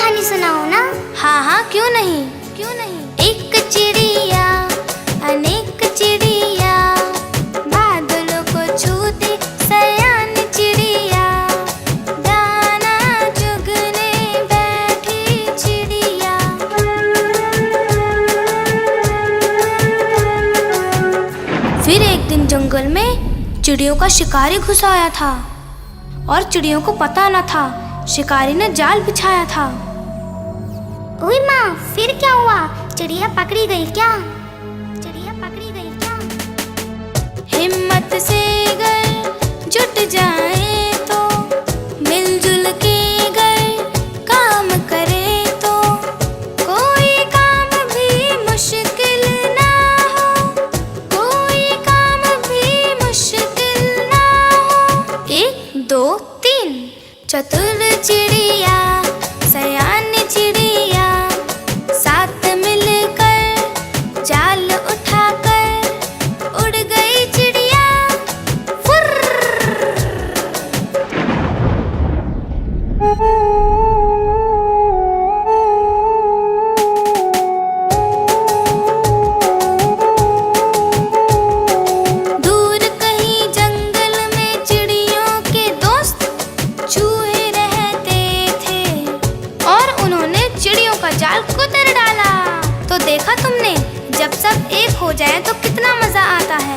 कहानी सुनाओ ना। हाँ हाँ, क्यों नहीं। एक चिड़िया अनेक चिड़िया, बादलों को छूती सयान चिड़िया, दाना चुगने बैठी चिड़िया। फिर एक दिन जंगल में चिड़ियों का शिकारी घुस आया था और चिड़ियों को पता न था शिकारी ने जाल बिछाया था। ओए माँ, फिर क्या हुआ? चिड़िया पकड़ी गई क्या? हिम्मत से अगर जुट जाए तो, मिलजुल के अगर काम करे तो, कोई काम भी मुश्किल ना हो, कोई काम भी मुश्किल ना हो। 1 2 3 चतुर चिड़िया सयान चिड़िया, साथ मिलकर जाल उठाकर उड़ गई चिड़िया फुर्र। दूर कहीं जंगल में चिड़ियों के दोस्त चूहे रहते थे और उन्होंने चिड़ियों का जाल कुतर डाला। तो देखा तुमने, जब सब एक हो जाए तो कितना मजा आता है।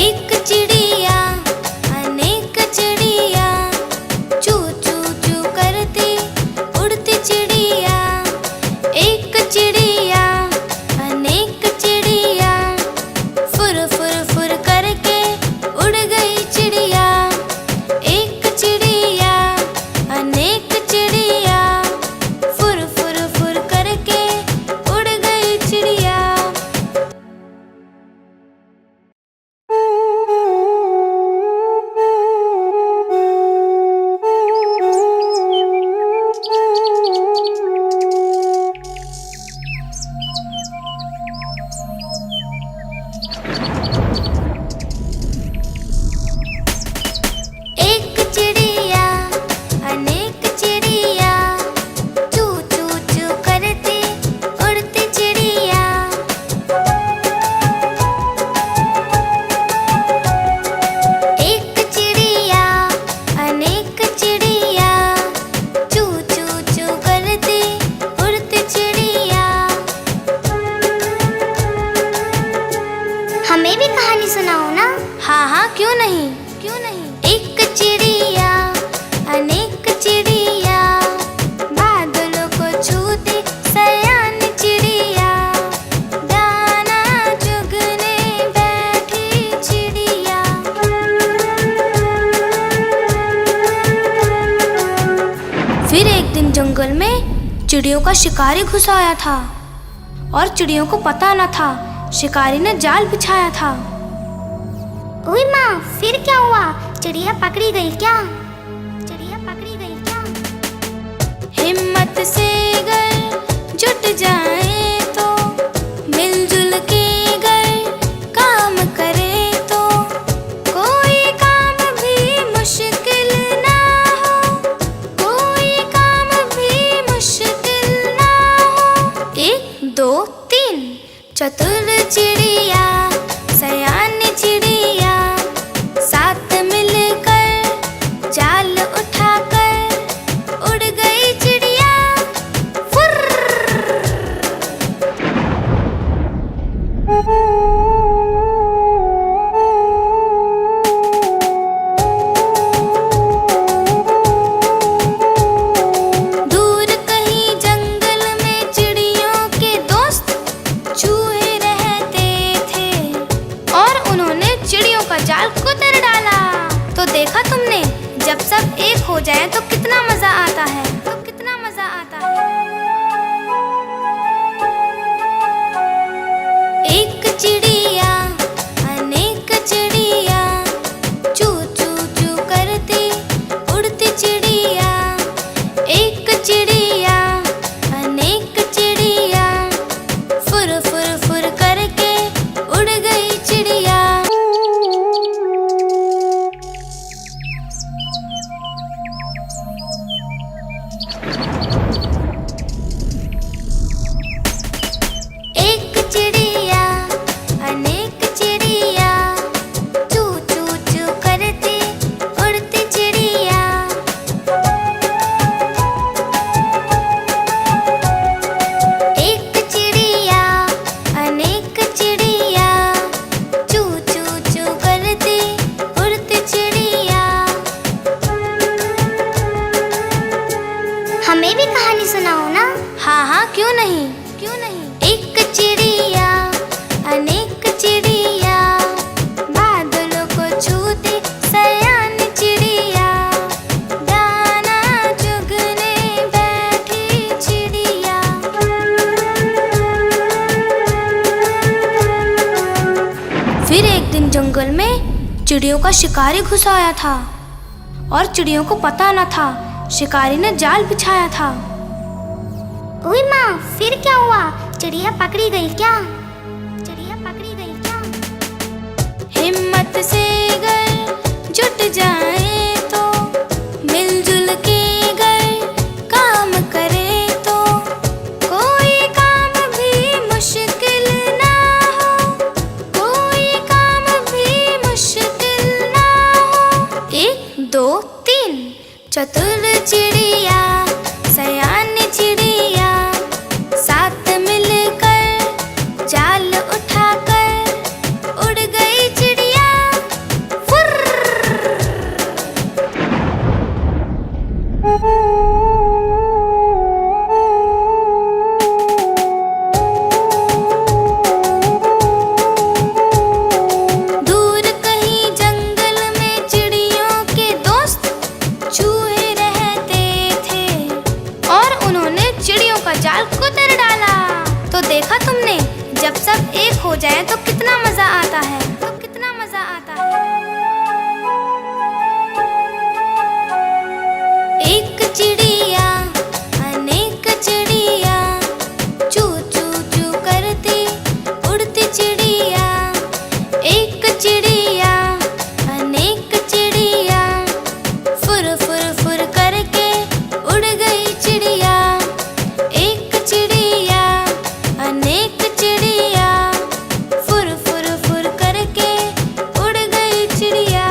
एक चिड़िया अनेक चिड़िया, चू चू चू करती उड़ती चिड़िया। एक चिड़िया अनेक चिड़िया, फुर फुर फुर करके उड़ गई चिड़िया। एक चिड़िया अनेक चिड़िया, फुर फुर फुर करके उड़ गई चिड़िया। एक चिड़िया अनेक चिड़िया, चू चू चू करती उड़ती चिड़िया। एक चिड़िया अनेक चिड़िया, चू चू चू करती उड़ती चिड़िया। हमें भी कहानी सुनाओ ना। हाँ हाँ, क्यों नहीं। एक चिड़िया अनेक चिड़िया, बादलों को छूती सयान चिड़िया, दाना चुगने बैठी चिड़िया। फिर एक दिन जंगल में चिड़ियों का शिकारी घुस आया था और चिड़ियों को पता न था शिकारी ने जाल बिछाया था। ओए माँ, फिर क्या हुआ? चिड़िया पकड़ी गई क्या? हिम्मत से अगर जुट जाए तो, मिलजुल के अगर काम करे तो, कोई काम भी मुश्किल ना हो, कोई काम भी मुश्किल ना हो। 1 2 3 चतुर चिड़िया सयान चिड़िया, साथ मिलकर जाल उठाकर उड़ गई चिड़िया फुर्र। दूर कहीं जंगल में चिड़ियों के दोस्त चूहे रहते थे और उन्होंने चिड़ियों का जाल कुतर डाला। तो देखा तुमने, जब सब एक हो जाए तो कितना मजा आता है। एक चिड़िया अनेक चिड़िया, चू चू चू करती उड़ती चिड़िया। एक चिड़िया अनेक चिड़िया, फुर फुर फुर करके उड़ गई चिड़िया। का शिकारी घुस आया था और चिड़ियों को पता न था शिकारी ने जाल बिछाया था। ओए माँ, फिर क्या हुआ? चिड़िया पकड़ी गई क्या? चिड़िया पकड़ी गई क्या? हिम्मत से अगर जुट जाए तो, मिलजुल के अगर काम करे तो, कोई काम भी मुश्किल ना हो, कोई काम भी मुश्किल ना हो। 1 2 3 चतुर चिड़िया, सयान चिड़िया, साथ मिलकर जाल उठाकर उड़ गई चिड़िया फुर्र। दूर कहीं जंगल में चिड़ियों के दोस्त चूहे रहते थे और उन्होंने चिड़ियों का जाल कुतर डाला। तो देखा तुमने, जब सब एक हो जाए तो कितना मजा आता है, तो कितना मजा आता है। एक चिड़िया अनेक चिड़िया, चू चू चू करती उड़ती चिड़िया। एक चिड़िया अनेक चिड़िया, फुर फुर फुर करके उड़ गई चिड़िया। एक चिड़िया अनेक चिड़िया, फुर फुर फुर करके उड़ गई चिड़िया।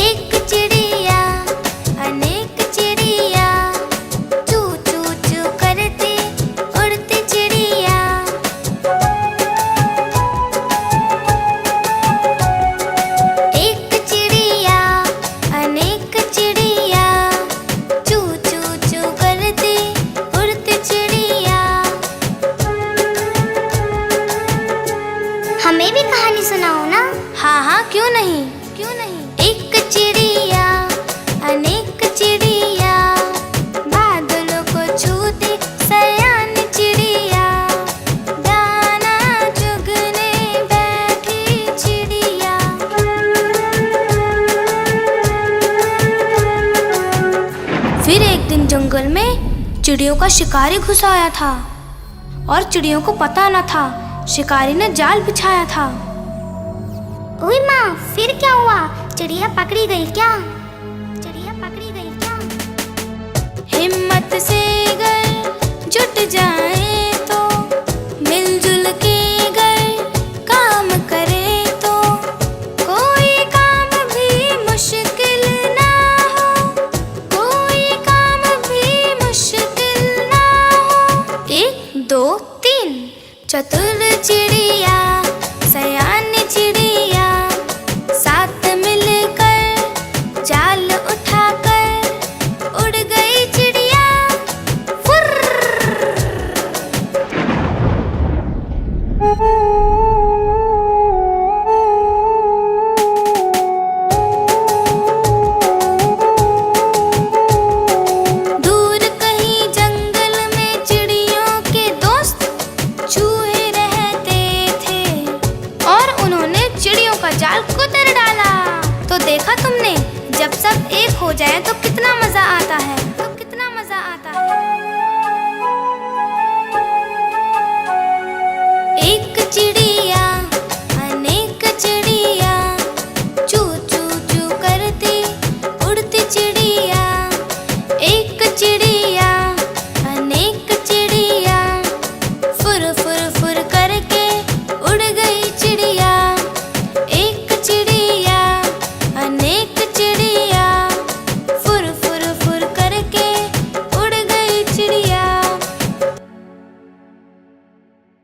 एक चिड़िया अनेक चिड़िया, चू चू चू करती उड़ती चिड़िया। एक चिड़िया अनेक चिड़िया, चू चू चू करती उड़ती चिड़िया। हमें भी कहानी सुनाओ ना। हाँ हाँ, क्यों नहीं, क्यों नहीं। एक चिड़िया अनेक चिड़िया, बादलों को छूती सयान चिड़िया। दाना चुगने बैठी चिड़िया। फिर एक दिन जंगल में चिड़ियों का शिकारी घुस आया था और चिड़ियों को पता न था शिकारी ने जाल बिछाया था। ओए माँ, फिर क्या हुआ? चिड़िया पकड़ी गई क्या? चिड़िया पकड़ी गई क्या? हिम्मत से अगर जुट जाए तो, मिलजुल के अगर काम करे तो, कोई काम भी मुश्किल ना हो, कोई काम भी मुश्किल ना हो। 1 2 3 चतुर चिड़िया, सयान चिड़िया, साथ मिलकर जाल उठाकर उड़ गई चिड़िया फुर्र। दूर कहीं जंगल में चिड़ियों के दोस्त चूहे रहते थे और उन्होंने चिड़ियों का जाल कुतर डाला। तो देखा तुमने, जब सब एक हो जाए तो कितना